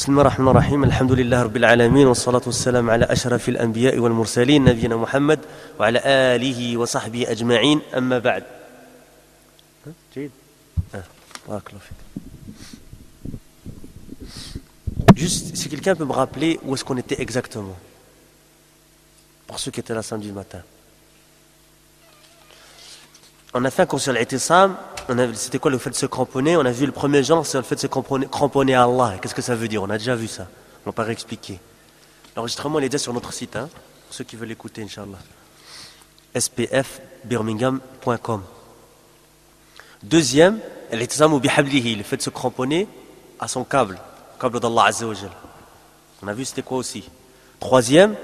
بسم الله الرحمن الرحيم الحمد لله رب العالمين والصلاة والسلام على أشرف الأنبياء والمرسلين نبينا محمد وعلى آله وصحبه أجمعين أما بعد. جيد. بارك الله فيك. Juste, si quelqu'un peut me rappeler où est-ce qu'on était exactement, pour ceux qui étaient là samedi matin. On a fait un cours sur l'I'tisam, c'était quoi le fait de se cramponner? On a vu le premier genre, c'est le fait de se cramponner à Allah. Qu'est-ce que ça veut dire? On a déjà vu ça, on va pas réexpliquer. L'enregistrement il est déjà sur notre site, hein, pour ceux qui veulent l'écouter, Inch'Allah. spfbirmingham.com. Deuxième, l'I'tisam bihablihi, le fait de se cramponner à son câble d'Allah Azza wa Jal. On a vu c'était quoi aussi. Troisième,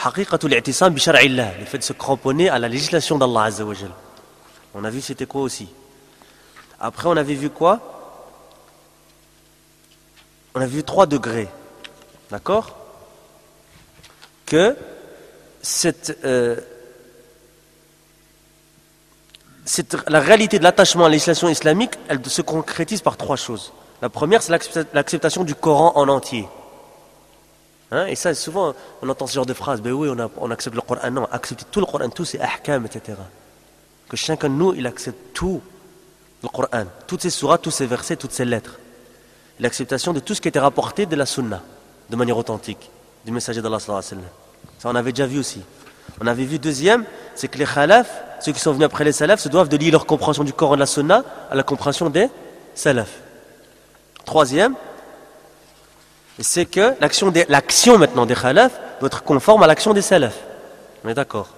haqiqatul i'tisam bi shar'illah, le fait de se cramponner à la législation d'Allah Azza wa Jal. On a vu c'était quoi aussi. Après on avait vu quoi? On a vu 3 degrés. D'accord? Que la réalité de l'attachement à la législation islamique, elle se concrétise par 3 choses. La première, c'est l'acceptation du Coran en entier. Hein? Et ça, souvent, on entend ce genre de phrase. Ben oui, on accepte le Coran. Non, accepter tout le Coran, tout c'est ahkam, etc. Que chacun de nous, il accepte tout le Coran. Toutes ces sourates, tous ces versets, toutes ces lettres. L'acceptation de tout ce qui était rapporté de la sunna, de manière authentique, du messager d'Allah sallallahu alayhi wa sallam. Ça, on avait déjà vu aussi. On avait vu deuxième, c'est que les khalaf, ceux qui sont venus après les salafs, se doivent de lier leur compréhension du Coran et de la sunna à la compréhension des salafs. Troisième, c'est que l'action maintenant des khalaf doit être conforme à l'action des salaf. On est d'accord,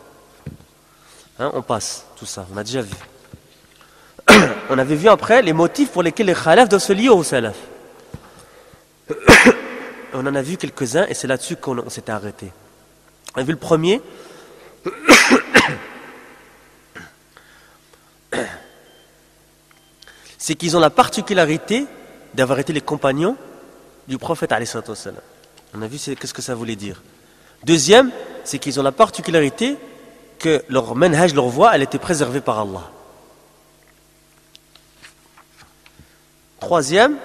hein, on passe tout ça, on a déjà vu. On avait vu après les motifs pour lesquels les khalaf doivent se lier aux salaf. On en a vu quelques-uns et c'est là-dessus qu'on s'était arrêté. On a vu le premier. C'est qu'ils ont la particularité d'avoir été les compagnons du prophète alayhi salatu wassalam. On a vu qu'est-ce que ça voulait dire. Deuxième, c'est qu'ils ont la particularité que leur manhaj, leur voie, elle était préservée par Allah. Troisième,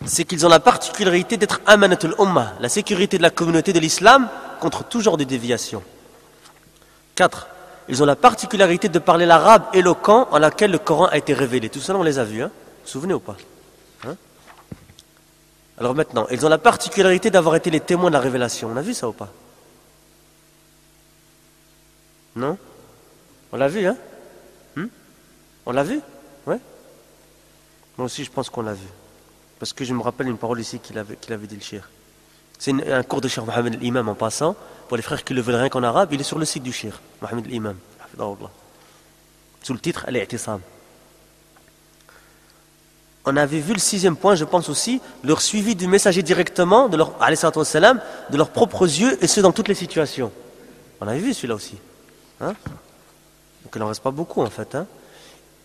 c'est qu'ils ont la particularité d'être amanatul ummah, la sécurité de la communauté de l'islam contre tout genre de déviation. 4. Ils ont la particularité de parler l'arabe éloquent en laquelle le Coran a été révélé. Tout ça, on les a vus, hein? Vous vous souvenez ou pas, hein? Alors maintenant, ils ont la particularité d'avoir été les témoins de la révélation. On a vu ça ou pas? Non? On l'a vu, hein? On l'a vu? Ouais? Moi aussi, je pense qu'on l'a vu. Parce que je me rappelle une parole ici qu'il avait dit le Cheikh. C'est un cours de Cheikh Mohamed l'Imam en passant. Pour les frères qui le veulent rien qu'en arabe, il est sur le site du Cheikh Mohamed l'Imam. Sous le titre Al-I'tisam. On avait vu le 6e point, je pense aussi, leur suivi du messager directement, de leur propres yeux et ce dans toutes les situations. On avait vu celui-là aussi. Hein? Donc il n'en reste pas beaucoup en fait. Hein?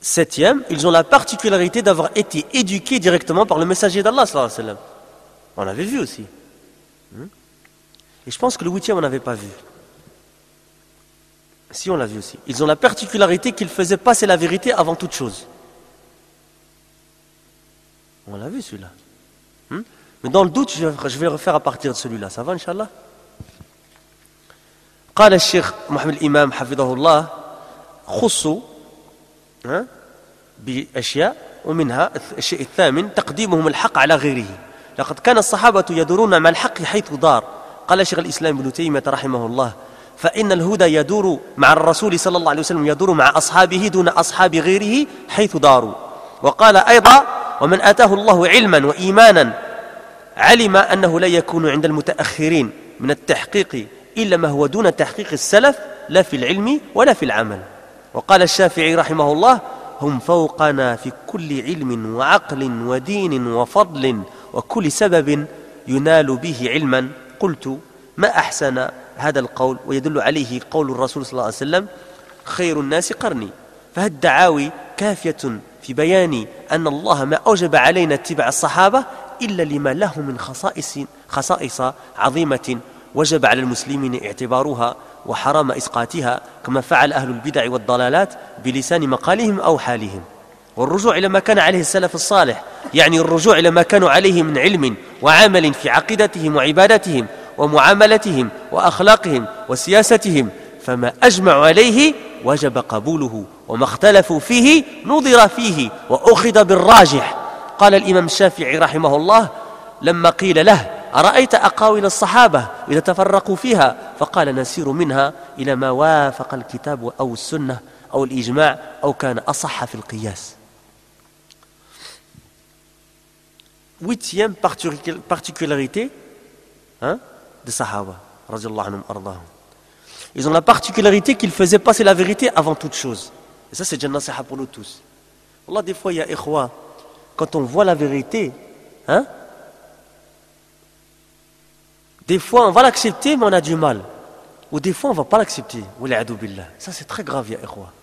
7e, ils ont la particularité d'avoir été éduqués directement par le messager d'Allah sallallahu alayhi wa sallam. On l'avait vu aussi. Et je pense que le 8e on n'avait pas vu. Si, on l'a vu aussi. Ils ont la particularité qu'ils faisaient passer la vérité avant toute chose. On l'a vu celui-là. Mais dans le doute, je vais le refaire à partir de celui-là. Ça va, Inch'Allah? قال الشيخ محمد الإمام حفظه الله خصوا بأشياء ومنها الشيء الثامن تقديمهم الحق على غيره. لقد كان الصحابة يدورون مع الحق حيث دار. قال شيخ الإسلام ابن تيمية رحمه الله فإن الهدى يدور مع الرسول صلى الله عليه وسلم يدور مع أصحابه دون أصحاب غيره حيث داروا. وقال أيضا ومن آتاه الله علما وإيمانا علم أنه لا يكون عند المتأخرين من التحقيق إلا ما هو دون تحقيق السلف لا في العلم ولا في العمل. وقال الشافعي رحمه الله هم فوقنا في كل علم وعقل ودين وفضل وكل سبب ينال به علما. قلت ما أحسن هذا القول ويدل عليه قول الرسول صلى الله عليه وسلم خير الناس قرني. فهالدعاوي كافية في بيان أن الله ما أوجب علينا اتباع الصحابة إلا لما له من خصائص عظيمة وجب على المسلمين اعتبارها وحرام إسقاطها كما فعل أهل البدع والضلالات بلسان مقالهم أو حالهم. والرجوع إلى ما كان عليه السلف الصالح، يعني الرجوع إلى ما كانوا عليه من علم وعمل في عقيدتهم وعبادتهم ومعاملتهم وأخلاقهم وسياستهم، فما أجمعوا عليه وجب قبوله، وما اختلفوا فيه نظر فيه وأخذ بالراجح. قال الإمام الشافعي رحمه الله لما قيل له: أرأيت أقاويل الصحابة إذا تفرقوا فيها؟ فقال: نسير منها إلى ما وافق الكتاب أو السنة أو الإجماع أو كان أصح في القياس. Huitième particularité des Sahaba, radiallahu anhum ardahum. Ils ont la particularité qu'ils faisaient passer la vérité avant toute chose. Et ça, c'est déjà nasiha pour nous tous. Allah, des fois, il y a ikhwa, quand on voit la vérité, des fois, on va l'accepter, mais on a du mal. Ou des fois, on ne va pas l'accepter. Ça, c'est très grave, ya ikhwa.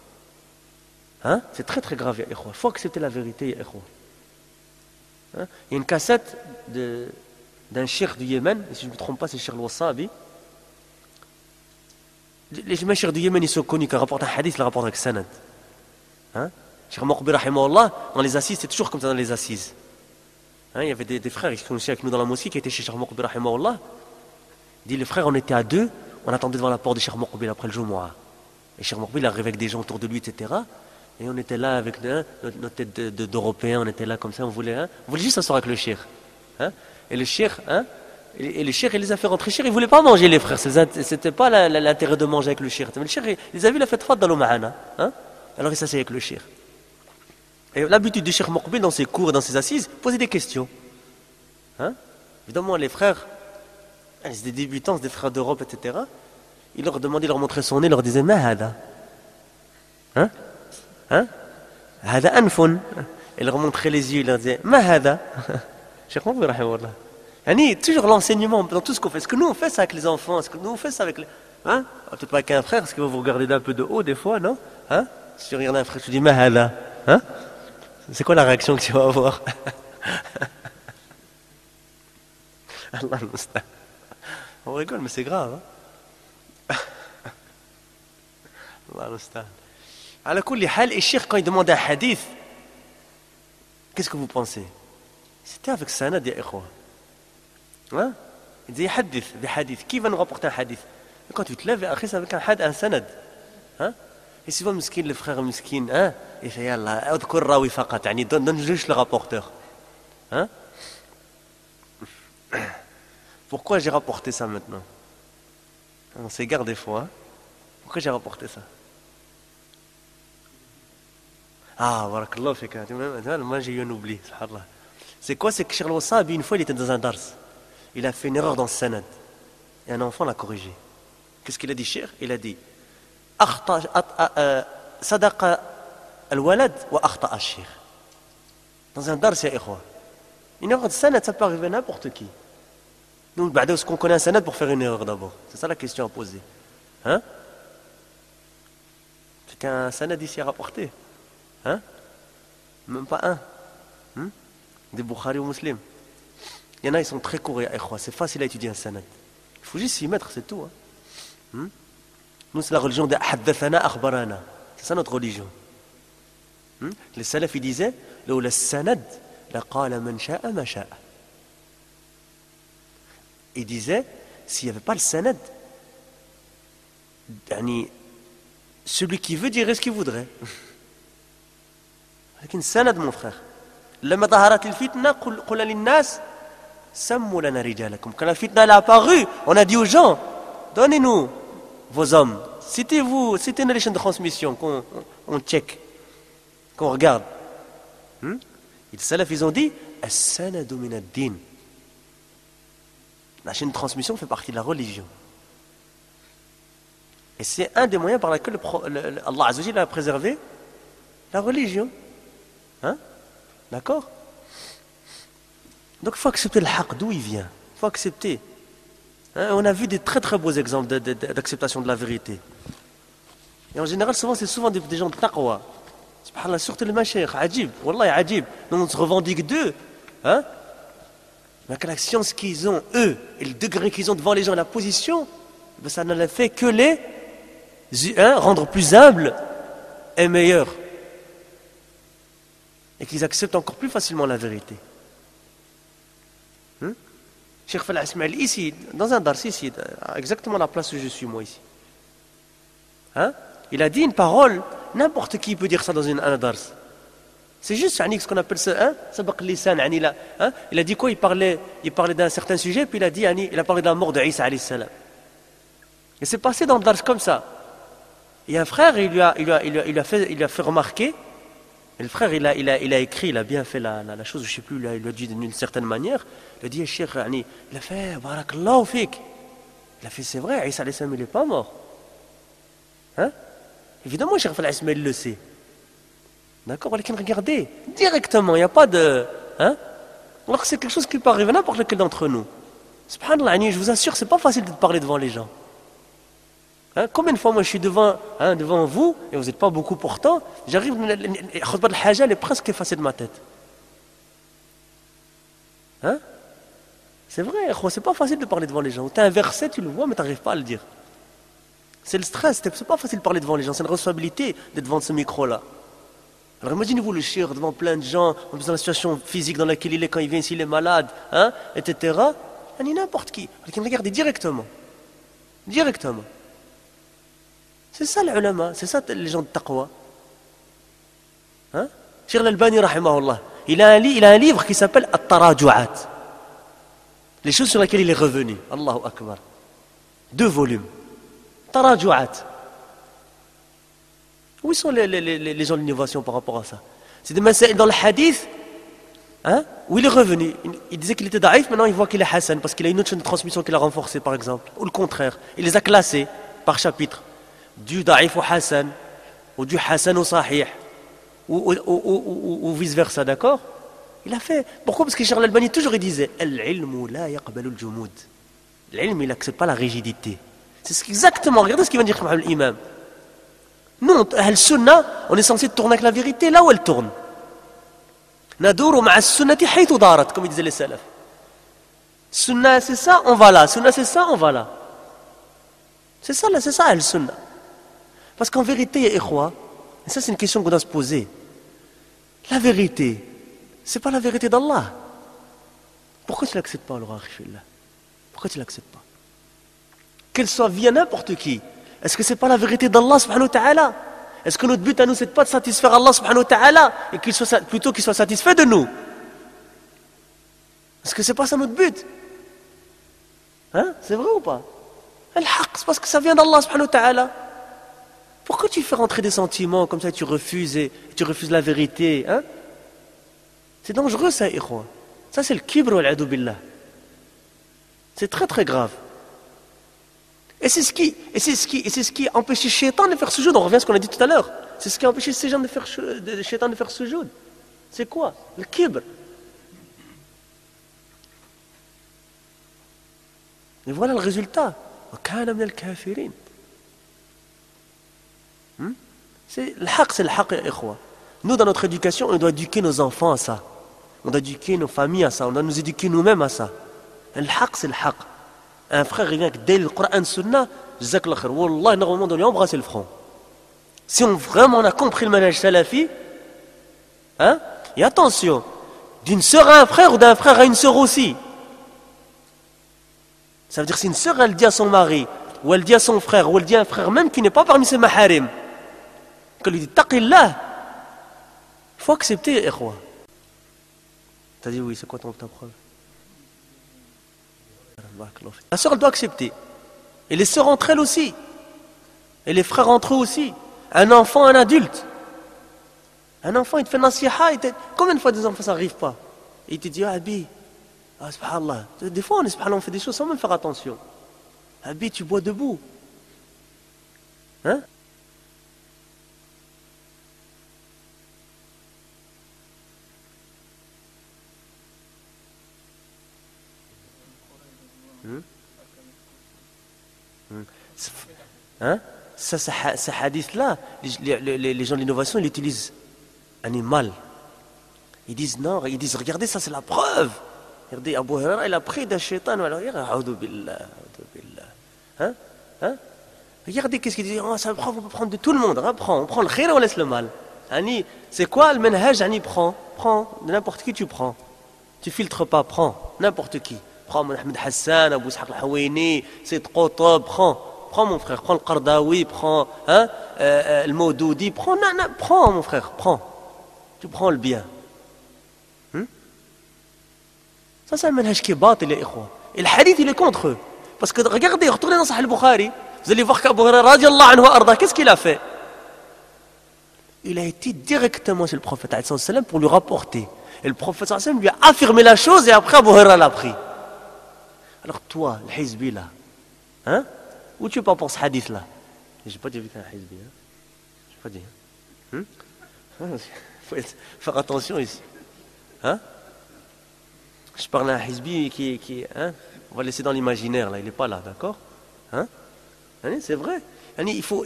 C'est très, très grave, ya ikhwa. Il faut accepter la vérité, ya ikhwa. Il y a une cassette d'un cheikh du Yémen, et si je ne me trompe pas, c'est Cheikh Al-Wassabi. Les cheikhs du Yémen, ils sont connus, quand ils rapportent un hadith, ils le rapportent avec sanad. Cheikh Mouqbil, rahimahullah, dans les assises, c'est toujours comme ça dans les assises. Il y avait des frères qui sont aussi avec nous dans la mosquée, qui étaient chez Cheikh Mouqbil, rahimahullah. Il dit: les frères, on était à deux, on attendait devant la porte de Cheikh Mouqbil après le Jumu'ah. Et Cheikh Mouqbil arrivait avec des gens autour de lui, etc. Et on était là avec notre tête d'Européens, on était là comme ça, on voulait juste s'asseoir avec le cheikh. Et le cheikh, il les a fait rentrer. Le cheikh, il ne voulait pas manger, les frères. Ce n'était pas l'intérêt de manger avec le cheikh. Mais le cheikh, il les a vus, il a fait tfaddalou ma'ana. Alors il s'assied avec le cheikh. Et l'habitude du cheikh Mouqbil dans ses cours et dans ses assises, poser des questions. Évidemment, les frères, c'est des débutants, c'est des frères d'Europe, etc. Il leur demandait, il leur montrait son nez, il leur disait: Ma hada? Hada anfun. Il leur montrait les yeux, il leur disait: Ma hada? Cheikh Mouqbil, rahimahullah. Toujours l'enseignement dans tout ce qu'on fait. Ce que nous on fait ça avec les enfants, ce que nous on fait ça avec les. Peut-être pas avec un frère, parce que vous regardez d'un peu de haut des fois, non? Si tu regardes un frère, tu dis: Ma hada? C'est quoi la réaction que tu vas avoir? Allah al-Mustan. On rigole, mais c'est grave. Allah al-Mustan. À kulli hal, et Cheikh, quand il demande un hadith, qu'est-ce que vous pensez? C'était avec sanad, ya ikhwa. Il dit: hadith, des hadiths. Qui va nous rapporter un hadith? Et quand tu te lèves, c'est avec un sanad. Et souvent, miskin, le frère miskin, il fait: Yallah, adkur rawi faqat, donne juste le rapporteur. Pourquoi j'ai rapporté ça maintenant? On s'égare des fois. Pourquoi j'ai rapporté ça? Barakallah fika. Moi j'ai eu un oubli, subhanallah. C'est quoi? C'est que Cheikh Al-Wassabi, une fois, il était dans un dars. Il a fait une erreur dans ce sanad. Et un enfant l'a corrigé. Qu'est-ce qu'il a dit, Cheikh? Il a dit: Sadaqa al-walad wa akhta al-Cheikh. Dans un dars, ya ikhwa. Une erreur de sanad, ça peut arriver à n'importe qui. Nous, est-ce qu'on connaît un sanad pour faire une erreur d'abord? C'est ça la question à poser. C'est qu'un sanad ici à rapporter. Même pas un. Des Bukhari ou Muslim. Il y en a, ils sont très courts, c'est facile à étudier un sanad. Il faut juste s'y mettre, c'est tout. Nous, c'est la religion de Haddathana Akhbarana. C'est ça notre religion. Les salafs, ils disaient: Lawla sanad, laqala man sha'a ma sha'a. Il disait, s'il n'y avait pas le sanad, celui qui veut dirait ce qu'il voudrait. Avec une sanad, mon frère. Lama taharat al-fitna, qula lin-nas, sammu lana rijalakum. Quand la fitna est apparue, on a dit aux gens: donnez-nous vos hommes. Citez-nous les chaînes de transmission, qu'on check, qu'on regarde. Les salafs, ils ont dit: as-sanadu min ad-din. La chaîne de transmission fait partie de la religion. Et c'est un des moyens par lesquels Allah Azza wa Jalla a préservé la religion. D'accord? Donc il faut accepter le haqq, d'où il vient. Il faut accepter. On a vu des très très beaux exemples d'acceptation de la vérité. Et en général, c'est souvent des gens de taqwa. Subhanallah, surtout les mashayikh, ajib, wallah, ajib. Nous, on se revendique d'eux. Mais que la science qu'ils ont, eux, et le degré qu'ils ont devant les gens, la position, ça ne fait que les rendre plus humbles et meilleurs. et qu'ils acceptent encore plus facilement la vérité. Cheikh Fala Ismail, ici, dans un dars, ici, exactement à la place où je suis moi ici. Il a dit une parole, n'importe qui peut dire ça dans un dars. C'est juste ce qu'on appelle ça, sabaq lisan. Il a dit quoi? Il parlait d'un certain sujet, puis il a parlé de la mort de Isa alayhi salam. Et c'est passé dans le dars comme ça. Et un frère, il lui a fait remarquer. Et le frère, il a écrit, il a bien fait la chose, je ne sais plus, il l'a dit d'une certaine manière. Il a dit, Cheikh, il a fait, barakallahu fik. Il a fait, c'est vrai, Isa alayhi salam, il n'est pas mort. Évidemment, Cheikh Fala Ismail le sait. D'accord? Regardez, directement, il n'y a pas de... Alors que c'est quelque chose qui peut arriver à n'importe lequel d'entre nous. Subhanallah, je vous assure, c'est pas facile de parler devant les gens. Combien de fois moi je suis devant vous, et vous n'êtes pas beaucoup pourtant, j'arrive, khutba al-haja, elle est presque effacée de ma tête. C'est vrai, c'est pas facile de parler devant les gens. Tu as un verset, tu le vois, mais tu n'arrives pas à le dire. C'est le stress, c'est pas facile de parler devant les gens, c'est une responsabilité d'être devant ce micro-là. Alors imaginez-vous le shir devant plein de gens, dans la situation physique dans laquelle il est quand il vient, s'il est malade, etc. N'importe qui. Regardez directement. Directement. C'est ça l'ulama, c'est ça les gens de taqwa. Cheikh Al-Albani, rahimahullah, il a un livre qui s'appelle At-Taraju'at. Les choses sur lesquelles il est revenu. Allahu Akbar. 2 volumes. Taraju'at. Où sont les gens de l'innovation par rapport à ça? C'est des masaïl dans le hadith, où il est revenu. Il disait qu'il était daïf, maintenant il voit qu'il est hassan, parce qu'il a une autre chaîne de transmission qu'il a renforcée, par exemple. Ou le contraire. Il les a classés par chapitre. Du daïf au hassan, ou du hassan au sahih, ou vice-versa, d'accord? Il a fait. Pourquoi? Parce que Cheikh Al-Albani toujours il disait Al-ilmu la yaqbalu al-jumud. L'ilm, il n'accepte pas la rigidité. C'est exactement, regardez ce qu'il vient de dire l'imam. Nous, Al-Sunnah, on est censé tourner avec la vérité là où elle tourne. Nadouru ma'a sunnati haythu darat, comme disaient les salafs. Sunnah, c'est ça, on va là. Sunnah, c'est ça, on va là. C'est ça, Al-Sunnah. Parce qu'en vérité, ikhwa, et ça c'est une question qu'on doit se poser. La vérité, c'est pas la vérité d'Allah. Pourquoi tu l'acceptes pas, alors, akhifillah? Pourquoi tu l'acceptes pas? Qu'elle soit via n'importe qui. Est-ce que c'est pas la vérité d'Allah subhanahu wa ta'ala? Est-ce que notre but à nous c'est pas de satisfaire Allah subhanahu wa ta'ala et plutôt qu'il soit satisfait de nous? Est-ce que c'est pas ça notre but? C'est vrai ou pas? Al-haq, c'est parce que ça vient d'Allah subhanahu wa ta'ala. Pourquoi tu fais rentrer des sentiments comme ça, tu refuses la vérité? C'est dangereux ça, ikhwa. Ça c'est le kibr wal-a'udhu billah. C'est très très grave. Et c'est ce qui a empêché Shaitan de faire sujoud. On revient à ce qu'on a dit tout à l'heure. C'est ce qui a empêché ces gens de faire Shaitan de faire sujoud. C'est quoi? Le kibr. Et voilà le résultat. C'est le haq, ikhwa. Nous, dans notre éducation, on doit éduquer nos enfants à ça. On doit éduquer nos familles à ça. On doit nous éduquer nous-mêmes à ça. Le haq, c'est le haq. Un frère, il vient avec le Coran Sunna, Jazakallah khair. Wallah, normalement, on doit lui embrasser le front. Si vraiment on a compris le manhaj salafi, et attention, d'une sœur à un frère ou d'un frère à une sœur aussi. Ça veut dire si une sœur, elle dit à son mari, ou elle dit à son frère, ou elle dit à un frère même qui n'est pas parmi ses maharim, qu'elle lui dit taqillah, il faut accepter, ikhwa. T'as dit oui, c'est quoi ta preuve? La sœur, elle doit accepter. Et les sœurs entre elles aussi. Et les frères entre eux aussi. Un enfant, un adulte. Un enfant, il te fait nasiha. Combien de fois des enfants, ça n'arrive pas? Et il te dit, Abi, subhanallah. Des fois, on fait des choses sans même faire attention. Abi, tu bois debout. Ce hadith-là, les gens de l'innovation, ils l'utilisent animal. Ils disent non, ils disent regardez, ça c'est la preuve. Regardez, Abu Huraira, il a pris d'un shaitan. Regardez qu'est-ce qu'il dit. Oh, c'est la preuve, on peut prendre de tout le monde. On prend le khir et on laisse le mal. C'est quoi le manhaj? Prends, de n'importe qui tu prends. Tu filtres pas, prends, n'importe qui. Prends Mohamed Hassan, Abou Ishaq al-Hawayni, Sayyid Qutb, prends mon frère, prends le Qardawi, prends le Maudoudi, prends mon frère, prends. Tu prends le bien. Ça c'est un manhaj qui est batil, les ikhwa. Et le hadith il est contre eux. Parce que regardez, retournez dans Sahih al-Bukhari, vous allez voir qu'Abu Huraira radiyallahu anhu arda, qu'est-ce qu'il a fait? Il a été directement chez le prophète sallallahu alayhi wa sallam pour lui rapporter. Et le prophète sallallahu alayhi wa sallam lui a affirmé la chose et après Abu Huraira l'a pris. Alors toi, le hizbi là, où tu pas pour ce hadith là? J'ai pas dit que c'est un hizbi, j'ai pas dit. Faut faire attention ici. Je parle à un hizbi qui on va laisser dans l'imaginaire là, il n'est pas là, d'accord? C'est vrai. Il faut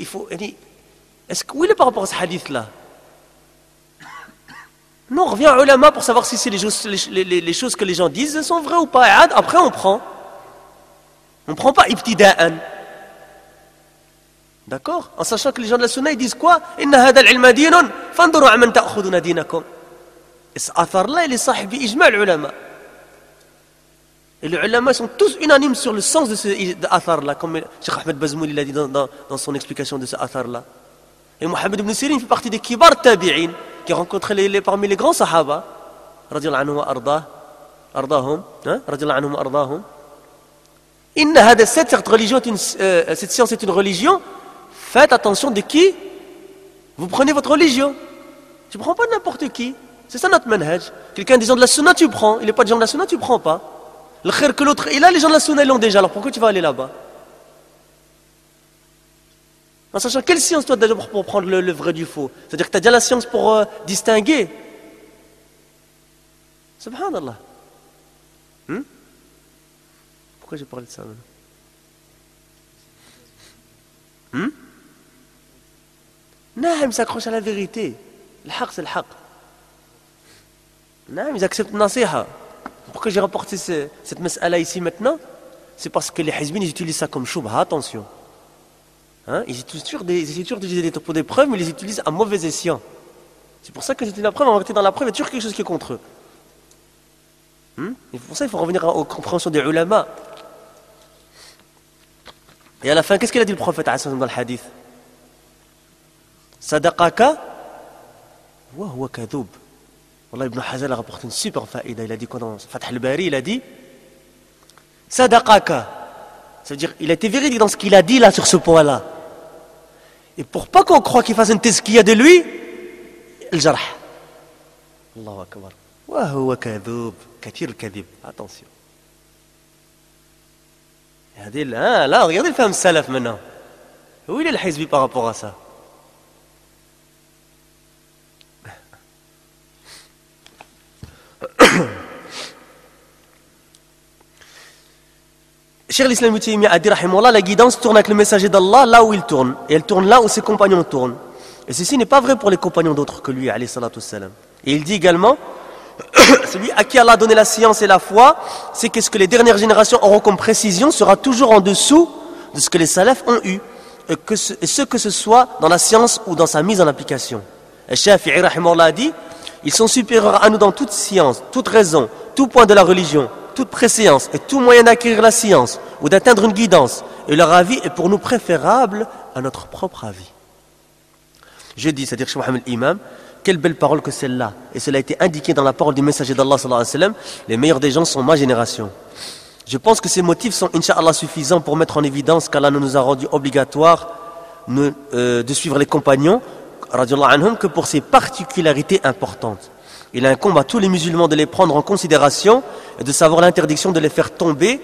est-ce que où il est par rapport à ce hadith là? Non, on revient à ulama pour savoir si c'est les choses que les gens disent sont vraies ou pas. Après on prend. On ne prend pas ibtida'an. D'accord? En sachant que les gens de la sunna ils disent quoi? Inna hada al-ilma dinun fanduru amman ta'khuduna dinakum. Et ce athar là il est sahih bi ijma' al-ulama. Et les ulama sont tous unanimes sur le sens de ce athar là, comme Cheikh Ahmed Bazmoul il a dit dans son explication de ce athar là. Et Mohamed ibn Sirin fait partie des kibar tabi'in qui a rencontré parmi les grands sahaba radiyallahu anhum wa ardahum, radiyallahu anhum wa ardahum. Cette science est une religion. Faites attention de qui vous prenez votre religion. Tu ne prends pas n'importe qui. C'est ça notre manhaj. Quelqu'un des gens de la sunna, tu prends. Il n'est pas des gens de la sunna, tu ne prends pas. Le khair que l'autre, et là, les gens de la sunna, ils l'ont déjà. Alors pourquoi tu vas aller là-bas? En sachant quelle science toi déjà pour prendre le vrai du faux? C'est-à-dire que tu as déjà la science pour distinguer. Subhanallah. Pourquoi j'ai parlé de ça maintenant? Naam, ils s'accrochent à la vérité. Le haq, c'est le haq. Naam, ils acceptent nasiha. Pourquoi j'ai rapporté cette mas'ala ici maintenant? C'est parce que les hizbin, ils utilisent ça comme shubha, attention. Ils utilisent toujours des preuves, mais ils les utilisent à mauvais escient. C'est pour ça que c'était la preuve, en réalité dans la preuve, il y a toujours quelque chose qui est contre eux. Et pour ça, il faut revenir aux compréhensions des ulama. Et à la fin, qu'est-ce qu'il a dit le prophète dans le hadith? Sadaqaka wa huwa kadhub. Wallah, Ibn Hazal a rapporté une super faïda. Il a dit quoi dans Fath al-Bari? Il a dit Sadaqaka. Ça veut dire, il a été véridique dans ce qu'il a dit là sur ce point-là. Et pour pas qu'on croie qu'il fasse une tezkiya de lui, le jarh. Allahu akbar. Wa huwa kadhub. Kathir al-kadhib. Attention. Là, regardez le femme salaf maintenant. Où il est le hizbi par rapport à ça? Cheikh l'Islam Ibn Taymiyyah a dit rahimahullah, la guidance tourne avec le messager d'Allah là où il tourne. Et elle tourne là où ses compagnons tournent. Et ceci n'est pas vrai pour les compagnons d'autres que lui, alayhi salatu wassalam. Et il dit également, celui à qui Allah a donné la science et la foi, c'est que ce que les dernières générations auront comme précision sera toujours en dessous de ce que les salafs ont eu. Et ce que ce soit dans la science ou dans sa mise en application. Et Shafi'i rahimahullah a dit, ils sont supérieurs à nous dans toute science, toute raison, tout point de la religion, toute préséance et tout moyen d'acquérir la science ou d'atteindre une guidance. Et leur avis est pour nous préférable à notre propre avis. Je dis, c'est-à-dire chez Mohamed Imam, quelle belle parole que celle-là. Et cela a été indiqué dans la parole du messager d'Allah sallallahu alayhi wa sallam, les meilleurs des gens sont ma génération. Je pense que ces motifs sont, incha'Allah, suffisants pour mettre en évidence qu'Allah ne nous a rendu obligatoire de suivre les compagnons, radiyallahu anhum, que pour ces particularités importantes. Il incombe à tous les musulmans de les prendre en considération et de savoir l'interdiction de les faire tomber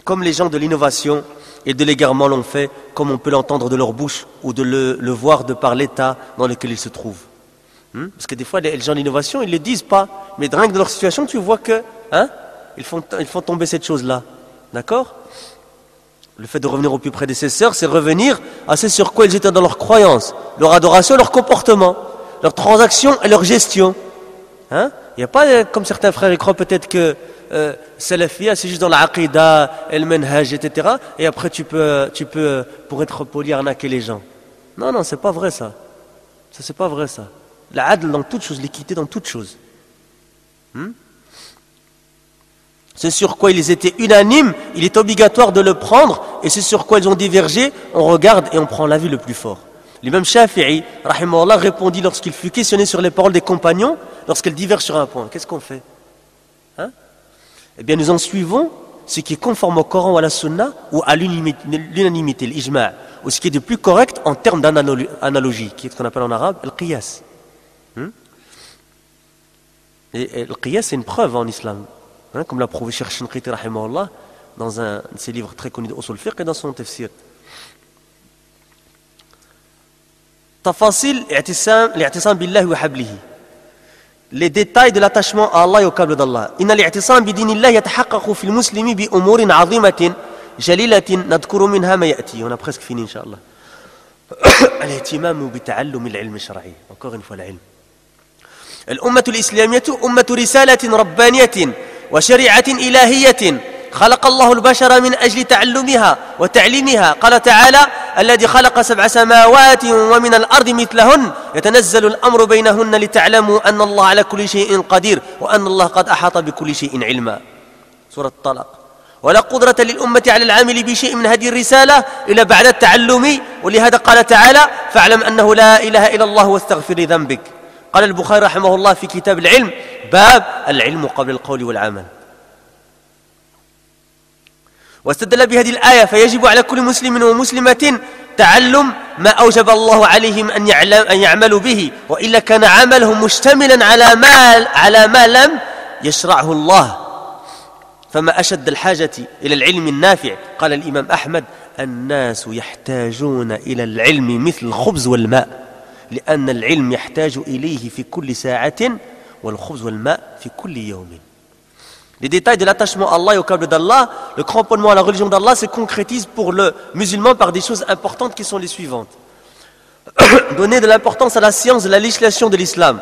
comme les gens de l'innovation et de l'égarement l'ont fait, comme on peut l'entendre de leur bouche ou de le voir de par l'état dans lequel ils se trouvent. Parce que des fois, les gens de l'innovation, ils ne le disent pas, mais rien que de leur situation, tu vois que ils font tomber cette chose-là. D'accord? Le fait de revenir au plus prédécesseur, c'est revenir à ce sur quoi ils étaient dans leur croyance, leur adoration, leur comportement, leur transaction et leur gestion. Il n'y a pas, comme certains frères, ils croient peut-être que Salafia, c'est juste dans la aqidah, el manhaj, etc. Et après, tu peux, pour être poli, arnaquer les gens. Non, c'est pas vrai ça. Ça, c'est pas vrai ça. l'adl dans toute chose, l'équité dans toute chose. C'est sur quoi ils étaient unanimes, il est obligatoire de le prendre, et c'est sur quoi ils ont divergé, on regarde et on prend l'avis le plus fort. L'imam Shafi'i, rahimahullah, répondit lorsqu'il fut questionné sur les paroles des compagnons, lorsqu'elles divergent sur un point. Qu'est-ce qu'on fait? Eh bien, nous en suivons ce qui est conforme au Coran ou à la Sunna, ou à l'unanimité, l'ijma', ou ce qui est de plus correct en termes d'analogie, qui est ce qu'on appelle en arabe le qiyas. Et le qiyas, c'est une preuve en islam, comme l'a prouvé Cheikh Shinqiti, rahimahullah, dans un de ses livres très connus de Usul Fiqh et dans son tafsir. Tafasil l'i'tisam billahi wa hablihi. Les détails de l'attachement à Allah et au câble d'Allah. Inna l'i'tisam bi dinillah yatahaqqaqu fil muslimi bi umurin 'azimatin jalilatin nadhkuru minha ma ya'ti. On a presque fini, Inch'Allah. Al-ihtimam bi ta'allum al-'ilm ash-shar'i. Encore une fois, l'ilm. الأمة الإسلامية أمة رسالة ربانية وشريعة إلهية خلق الله البشر من أجل تعلمها وتعليمها. قال تعالى: الذي خلق 7 سماوات ومن الأرض مثلهن يتنزل الأمر بينهن لتعلموا أن الله على كل شيء قدير وأن الله قد أحاط بكل شيء علما. سورة الطلاق. ولا قدرة للأمة على العمل بشيء من هذه الرسالة إلا بعد التعلم، ولهذا قال تعالى: فاعلم أنه لا إله إلا الله واستغفر لذنبك. قال البخاري رحمه الله في كتاب العلم: باب العلم قبل القول والعمل. واستدل بهذه الآية: فيجب على كل مسلم ومسلمة تعلم ما أوجب الله عليهم أن يعملوا به، وإلا كان عملهم مشتملا على ما لم يشرعه الله. فما أشد الحاجة إلى العلم النافع. قال الإمام أحمد: الناس يحتاجون إلى العلم مثل الخبز والماء، لأن العلم يحتاج إليه في كل ساعة والخبز والماء في كل يوم. Les détails de l'attachement à Allah et au câble d'Allah, le cramponnement à la religion d'Allah se concrétise pour le musulman par des choses importantes qui sont les suivantes. Donner de l'importance à la science de la législation de l'islam.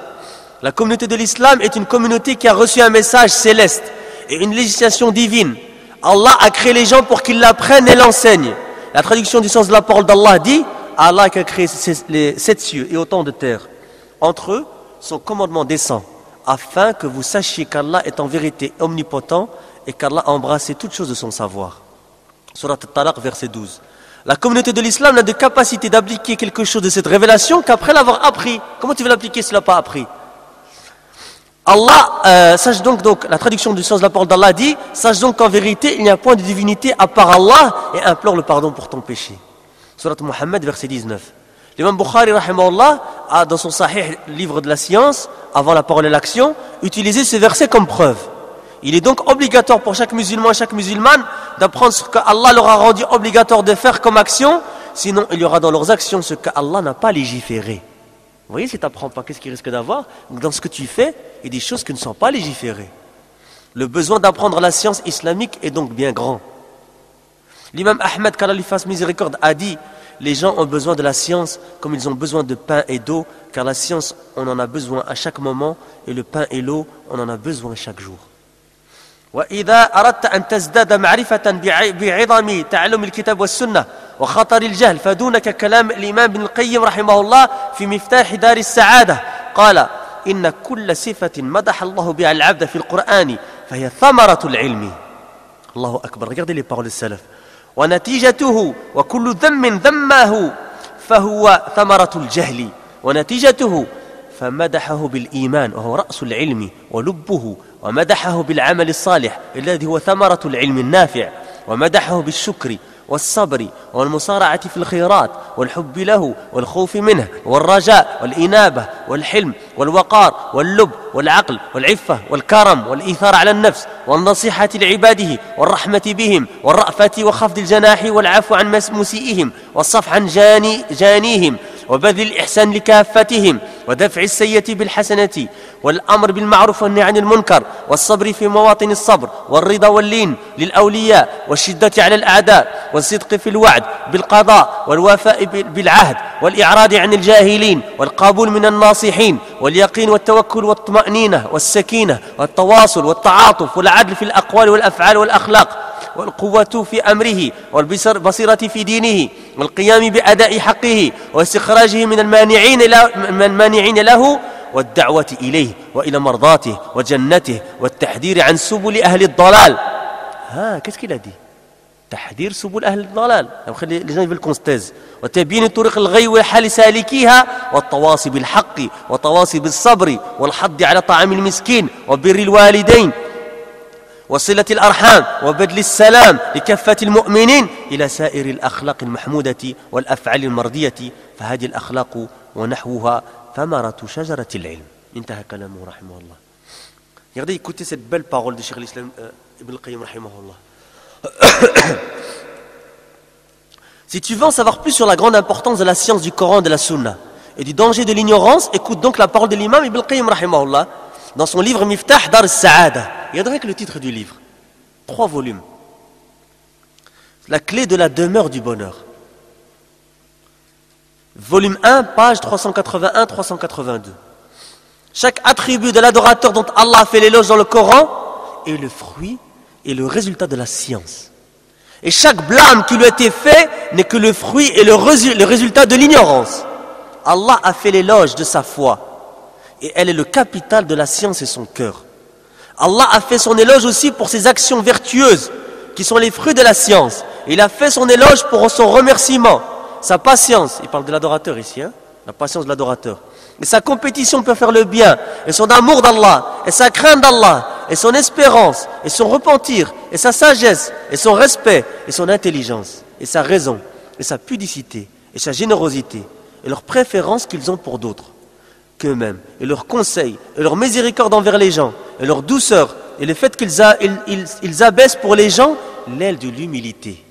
La communauté de l'islam est une communauté qui a reçu un message céleste et une législation divine. Allah a créé les gens pour qu'ils l'apprennent et l'enseignent. La traduction du sens de la parole d'Allah dit: Allah qui a créé les 7 cieux et autant de terres. Entre eux, son commandement descend, afin que vous sachiez qu'Allah est en vérité omnipotent et qu'Allah a embrassé toutes choses de son savoir. Surat Al-Talaq, verset 12. La communauté de l'islam n'a de capacité d'appliquer quelque chose de cette révélation qu'après l'avoir appris. Comment tu veux l'appliquer si tu ne l'as pas appris? Allah, sache donc, la traduction du sens de la parole d'Allah dit: sache donc qu'en vérité, il n'y a point de divinité à part Allah, et implore le pardon pour ton péché. Surat Muhammad, verset 19. L'imam Bukhari, rahimahullah, a dans son Sahih, livre de la science, avant la parole et l'action, utilisé ce verset comme preuve. Il est donc obligatoire pour chaque musulman et chaque musulmane d'apprendre ce qu'Allah leur a rendu obligatoire de faire comme action, sinon il y aura dans leurs actions ce qu'Allah n'a pas légiféré. Vous voyez, si tu n'apprends pas, qu'est-ce qu'il risque d'avoir? Dans ce que tu fais, il y a des choses qui ne sont pas légiférées. Le besoin d'apprendre la science islamique est donc bien grand. L'imam Ahmed, qu'Allah lui fasse miséricorde, a dit: les gens ont besoin de la science comme ils ont besoin de pain et d'eau, car la science, on en a besoin à chaque moment, et le pain et l'eau, on en a besoin chaque jour. وإذا أردت أن تزداد معرفة بعظم تعلم الكتاب والسنة وخطر الجهل فدونك كلام الإمام ابن القيم رحمه الله في مفتاح دار السعادة. قال: إن كل صفة مدح الله بها العبد في القرآن فهي ثمرة العلم. الله أكبر. Regardez les paroles des salaf. ونتيجته وكل ذم ذمه فهو ثمرة الجهل، ونتيجته فمدحه بالإيمان وهو رأس العلم ولبه، ومدحه بالعمل الصالح الذي هو ثمرة العلم النافع، ومدحه بالشكر والصبر والمصارعة في الخيرات والحب له والخوف منه والرجاء والإنابة والحلم والوقار واللب والعقل والعفة والكرم والإيثار على النفس والنصيحة لعباده والرحمة بهم والرأفة وخفض الجناح والعفو عن مسيئهم والصفح عن جانيهم وبذل الإحسان لكافتهم ودفع السيئة بالحسنة والأمر بالمعروف والنهي عن المنكر والصبر في مواطن الصبر والرضا واللين للأولياء والشدة على الأعداء والصدق في الوعد بالقضاء والوفاء بالعهد والإعراض عن الجاهلين والقبول من الناصحين واليقين والتوكل والطمأنينة والسكينة والتواصل والتعاطف والعدل في الأقوال والأفعال والأخلاق والقوة في أمره والبصيرة في دينه والقيام بأداء حقه واستخراجه من المانعين له والدعوة إليه وإلى مرضاته وجنته والتحذير عن سبل أهل الضلال. qu'est-ce qu'il a dit? تحذير سبل أهل الضلال. خلي les gens veulent qu'on se taise. وتبيين طرق الغي وحال سالكيها والتواصي بالحق والتواصي بالصبر والحض على طعام المسكين وبر الوالدين وصلة الأرحام وبذل السلام لكافة المؤمنين إلى سائر الأخلاق المحمودة والأفعال المرضية فهذه الأخلاق ونحوها ثمرة شجرة العلم. انتهى كلامه رحمه الله. Regardez, écoutez cette belle parole de Cheikh l'Islam Ibn al-Qayyim rahimahullah. Si tu veux en savoir plus sur la grande importance de la science du Coran et de la Sunna et du danger de l'ignorance, écoute donc la parole de l'imam Ibn al-Qayyim rahimahullah dans son livre Miftah Dar al-Sa'ada. Regardez que le titre du livre, 3 volumes. La clé de la demeure du bonheur. Volume 1, page 381-382. Chaque attribut de l'adorateur dont Allah a fait l'éloge dans le Coran est le fruit et le résultat de la science. Et chaque blâme qui lui a été fait n'est que le fruit et le résultat de l'ignorance. Allah a fait l'éloge de sa foi et elle est le capital de la science et son cœur. Allah a fait son éloge aussi pour ses actions vertueuses qui sont les fruits de la science. Il a fait son éloge pour son remerciement, sa patience, il parle de l'adorateur ici, la patience de l'adorateur, et sa compétition pour faire le bien, et son amour d'Allah, et sa crainte d'Allah, et son espérance, et son repentir, et sa sagesse, et son respect, et son intelligence, et sa raison, et sa pudicité, et sa générosité, et leur préférence qu'ils ont pour d'autres qu'eux-mêmes, et leurs conseils, et leur miséricorde envers les gens, et leur douceur, et le fait qu'ils abaissent pour les gens l'aile de l'humilité,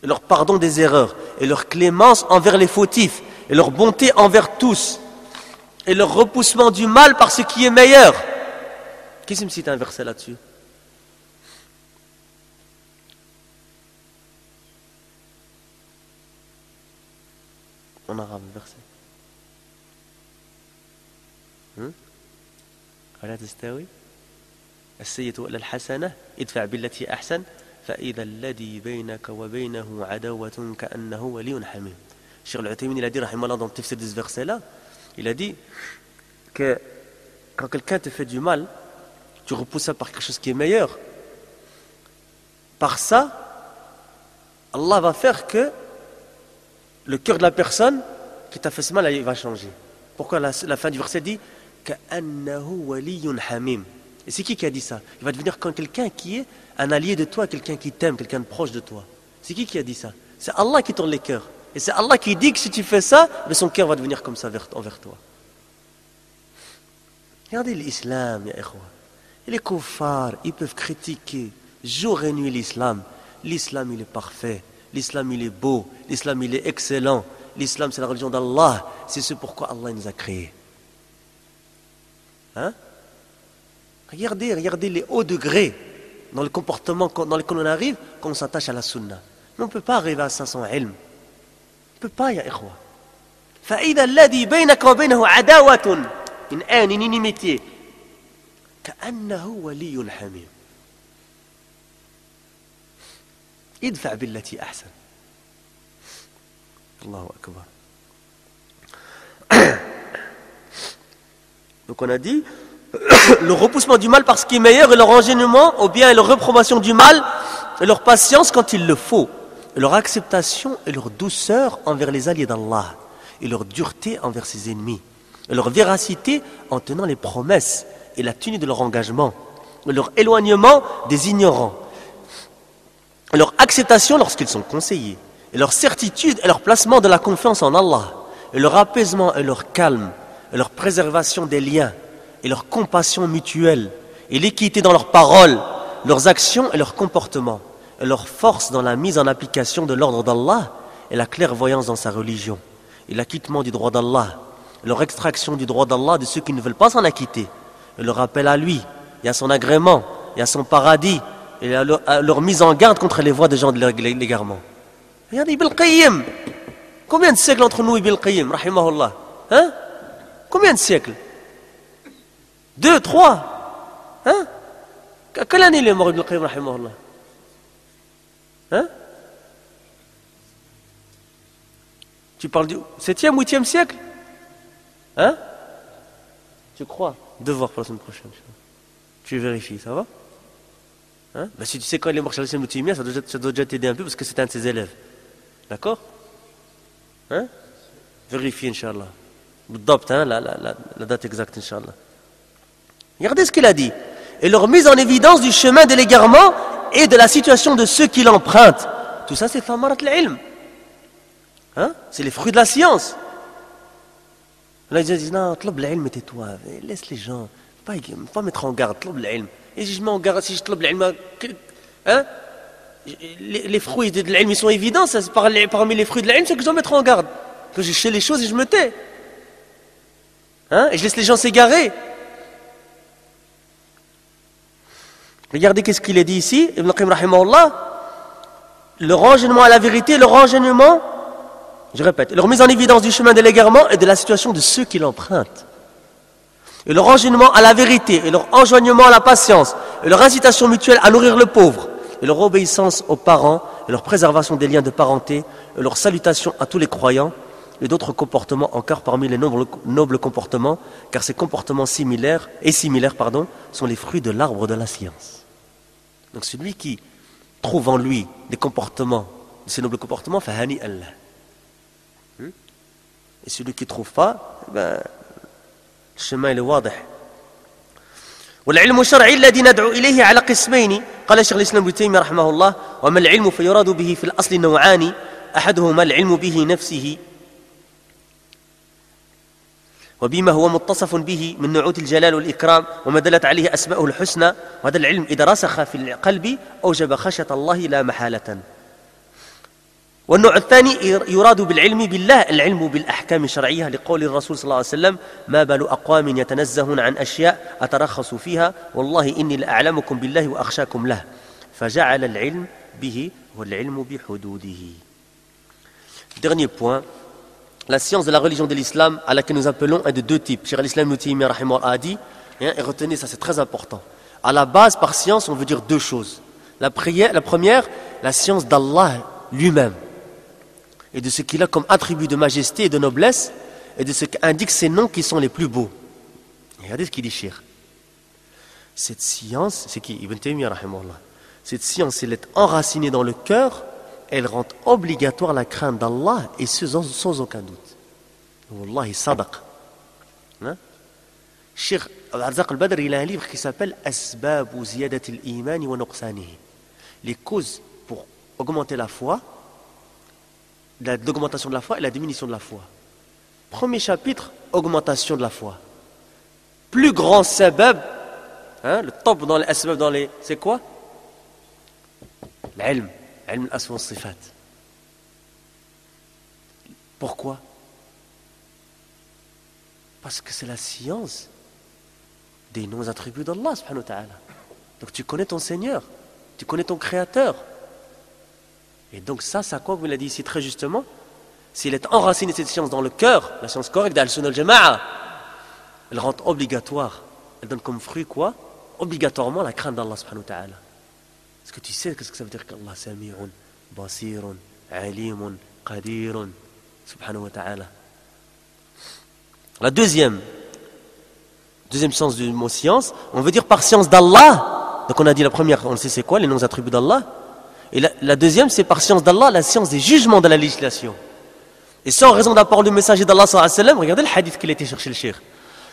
et leur pardon des erreurs, et leur clémence envers les fautifs, et leur bonté envers tous, et leur repoussement du mal par ce qui est meilleur. Qui me cite un verset là-dessus? En arabe, le verset. ولا تستوي السيئة ولا الحسنة ادفع بالتي أحسن فإذا الذي بينك وبينه عداوة كأنه ولي حميم. Cheikh Al-Uthaymin, il a dit, rahimahullah, dans le tafsir de ce verset-là, il a dit que quand quelqu'un te fait du mal, tu repousses ça par quelque chose qui est meilleur. Par ça, Allah va faire que le cœur de la personne qui t'a fait ce mal, il va changer. Pourquoi la fin du verset dit كأنه ولي حميم. Et c'est qui a dit ça? Il va devenir comme quelqu'un qui est un allié de toi, quelqu'un qui t'aime, quelqu'un de proche de toi. C'est qui a dit ça? C'est Allah qui tourne les cœurs. Et c'est Allah qui dit que si tu fais ça, mais son cœur va devenir comme ça envers toi. Regardez l'islam, ya ikhwa. Et les kuffars, ils peuvent critiquer jour et nuit l'islam. L'islam, il est parfait. L'islam, il est beau. L'islam, il est excellent. L'islam, c'est la religion d'Allah. C'est ce pourquoi Allah nous a créés. Regardez les hauts degrés dans le comportement dans lequel on arrive quand on s'attache à la sunna. Mais on ne peut pas arriver à ça sans ilm. On ne peut pas, ya ikhwa. فَإِذَا الَّذِي بَيْنَكَ وَبَيْنَهُ عَدَاوَةٌ, une haine, une inimitié, كَأَنَّهُ وَلِيٌّ حَمِيمٌ. ادفع بالتي أحسن. الله أكبر. Donc on a dit le repoussement du mal par ce qui est meilleur et leur enchaînement au bien et leur réprobation du mal et leur patience quand il le faut et leur acceptation et leur douceur envers les alliés d'Allah et leur dureté envers ses ennemis et leur véracité en tenant les promesses et la tenue de leur engagement et leur éloignement des ignorants et leur acceptation lorsqu'ils sont conseillés et leur certitude et leur placement de la confiance en Allah et leur apaisement et leur calme et leur préservation des liens, et leur compassion mutuelle, et l'équité dans leurs paroles, leurs actions et leurs comportements, et leur force dans la mise en application de l'ordre d'Allah, et la clairvoyance dans sa religion, et l'acquittement du droit d'Allah, et leur extraction du droit d'Allah de ceux qui ne veulent pas s'en acquitter, et leur appel à lui, et à son agrément, et à son paradis, et à leur mise en garde contre les voies des gens de l'égarement. Regardez Ibn al-Qayyim. Combien de siècles entre nous, Ibn al-Qayyim, rahimahullah? Combien de siècles? 2, 3? Quelle année il est mort, Ibn al-Qayyim, rahimahullah? Tu parles du 7e, 8e siècle? Tu crois? Devoir pour la semaine prochaine. Tu vérifies, ça va? Hein? Ben, si tu sais quand il est mort, ça doit déjà t'aider un peu parce que c'est un de ses élèves. D'accord? Hein? Vérifie, Inch'Allah. Hein, la date exacte, Inch'Allah. Regardez ce qu'il a dit. Et leur mise en évidence du chemin de l'égarement et de la situation de ceux qui l'empruntent. Tout ça, c'est thamarat al-ilm. Hein? C'est les fruits de la science. Là, ils disent, non, tlab l'ilm, tais-toi, laisse les gens, pas mettre en garde, tlab l'ilm. Et si je mets en garde, si je tlab l'ilm, hein? Les fruits de l'ilm, ils sont évidents, ça, parmi les fruits de l'ilm, c'est que je dois mettre en garde. Que je sais les choses et je me tais. Hein? Et je laisse les gens s'égarer. Regardez qu'est-ce qu'il est dit ici, Ibn Qayyim rahimahullah. Le renseignement à la vérité, le renseignement, je répète, leur mise en évidence du chemin de l'égarement et de la situation de ceux qui l'empruntent. Et leur enseignement à la vérité, et leur enjoignement à la patience, et leur incitation mutuelle à nourrir le pauvre, et leur obéissance aux parents, et leur préservation des liens de parenté, et leur salutation à tous les croyants, et d'autres comportements encore parmi les nobles comportements, car ces comportements similaires sont les fruits de l'arbre de la science. Donc celui qui trouve en lui des comportements, de ces nobles comportements, fahani Allah. Et celui qui ne trouve pas, le chemin est واضح. والعلم الشرعي الذي ندعو إليه على قسمين قال شيخ الإسلام ابن تيمية رحمه الله وما العلم فيراد به في الأصل نوعان أحدهما العلم به نفسه وبما هو متصف به من نعوت الجلال والإكرام وما دلت عليه أسماؤه الحسنى وهذا العلم إذا رسخ في القلب أوجب خشية الله لا محالة. والنوع الثاني يراد بالعلم بالله العلم بالأحكام الشرعية لقول الرسول صلى الله عليه وسلم ما بال أقوام يتنزهون عن أشياء أترخص فيها والله إني لأعلمكم بالله وأخشاكم له فجعل العلم به والعلم بحدوده. Dernier point, la science de la religion de l'islam à laquelle nous appelons est de deux types. Cheikh al-Islam Ibn Taymiyyah rahimahullah a dit, et retenez ça, c'est très important. À la base, par science, on veut dire deux choses. La première, la science d'Allah lui-même et de ce qu'il a comme attribut de majesté et de noblesse et de ce qu'indiquent ses noms qui sont les plus beaux. Et regardez ce qu'il dit Cheikh. Cette science, c'est qui? Ibn Taymiyyah rahimahullah. Cette science, elle est enracinée dans le cœur, elle rend obligatoire la crainte d'Allah et sans aucun doute. Wallahi sadaq. Hein? Cheikh Abd al-Badr, il a un livre qui s'appelle Asbabu ziyadat al-iman wa nuqsanihi. Les causes pour augmenter la foi, l'augmentation de la foi et la diminution de la foi. Premier chapitre, augmentation de la foi. Plus grand sabab, hein, le top dans les asbab, c'est quoi? L'ilm, ilm al-asma al-sifat. Pourquoi? Parce que c'est la science des noms attributs d'Allah subhanahu wa ta'ala. Donc tu connais ton Seigneur, tu connais ton Créateur. Et donc ça, c'est à quoi vous l'avez dit ici très justement? S'il est enraciné cette science dans le cœur, la science correcte d'Al-Sunnah al-Jama'a, elle rend obligatoire, elle donne comme fruit quoi? Obligatoirement la crainte d'Allah subhanahu wa ta'ala. Est-ce que tu sais qu'est-ce que ça veut dire qu'Allah sami'un, basirun, alimun, qadirun, subhanahu wa ta'ala? La deuxième sens du mot science, on veut dire par science d'Allah. Donc on a dit la première, on sait c'est quoi, les noms attributs d'Allah. Et la deuxième, c'est par science d'Allah, la science des jugements de la législation. Et sans raison d'apport du messager d'Allah sallallahu alayhi wa sallam, regardez le hadith qu'il a été chercher le cheikh.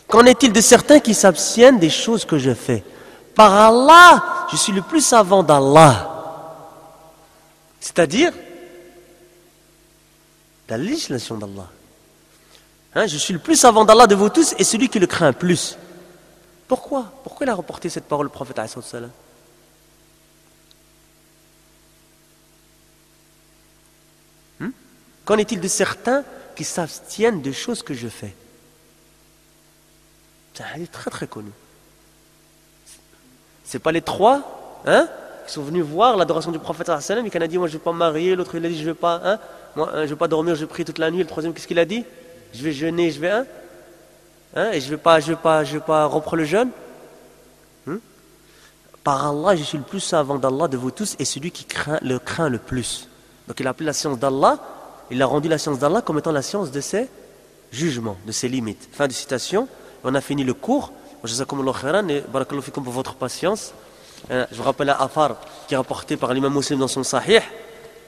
Qu'en est-il de certains qui s'abstiennent des choses que je fais? Par Allah, je suis le plus savant d'Allah. C'est-à-dire, la législation d'Allah. Hein, je suis le plus savant d'Allah de vous tous et celui qui le craint plus. Pourquoi? Pourquoi il a reporté cette parole, le prophète alayhi salam? Qu'en est-il de certains qui s'abstiennent de choses que je fais? C'est un hadith très très connu. C'est pas les trois qui sont venus voir l'adoration du prophète sallallahu alayhi wa sallam et qui a dit moi je ne vais pas me marier, l'autre il a dit je ne vais pas, moi je vais pas dormir, je prie toute la nuit, le troisième qu'est-ce qu'il a dit? Je vais jeûner, je vais et je vais pas rompre le jeûne. Par Allah, je suis le plus savant d'Allah de vous tous et celui qui craint le plus. Donc il a appelé la science d'Allah. Il a rendu la science d'Allah comme étant la science de ses jugements, de ses limites. Fin de citation. On a fini le cours. Jazakumullah khairan et barakallahu fikum pour votre patience. Je vous rappelle un athar qui est rapporté par l'imam Muslim dans son Sahih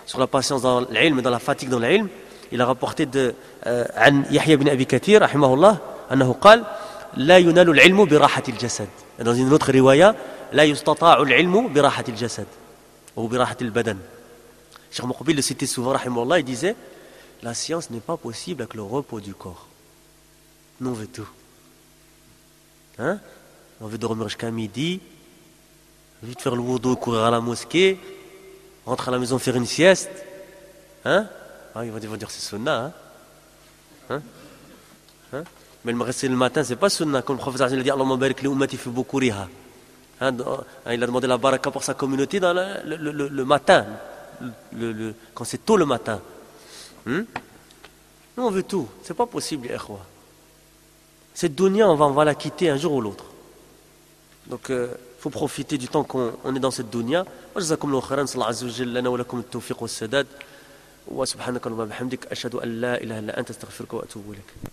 sur la patience dans l'ilm, dans la fatigue dans l'ilm. Il a rapporté de عن يحيى بن أبي كثير رحمه الله أنه قال لا ينال العلم براحة الجسد. Dans une autre riwaya لا يستطاع العلم براحة الجسد ou براحة البدن. Cheikh Muqbil le citait souvent رحمه الله, il disait la science n'est pas possible avec le repos du corps. Nous on veut tout. Hein? On veut dormir jusqu'à midi, vite faire le wudu, courir à la mosquée, rentrer à la maison faire une sieste. Hein? Ah, ils vont dire c'est sunna. Hein? Hein? Mais le rester le matin, c'est pas sunna. Comme le professeur a dit, Allahumma barik li ummati fi bukuriha. Il a demandé la baraka pour sa communauté dans le matin, quand c'est tôt le matin. Nous on veut tout, c'est pas possible, les ikhwa. Cette dunya, on va la quitter un jour ou l'autre. Donc, il faut profiter du temps qu'on est dans cette dunya. Jazakumullahu khairan, sallallahu azza wa jalla lana wa lakum at-tawfiq wa as-sadad. Wa subhanaka Allahumma bihamdik ashhadu an la ilaha illa anta astaghfiruka wa atubu ilaik.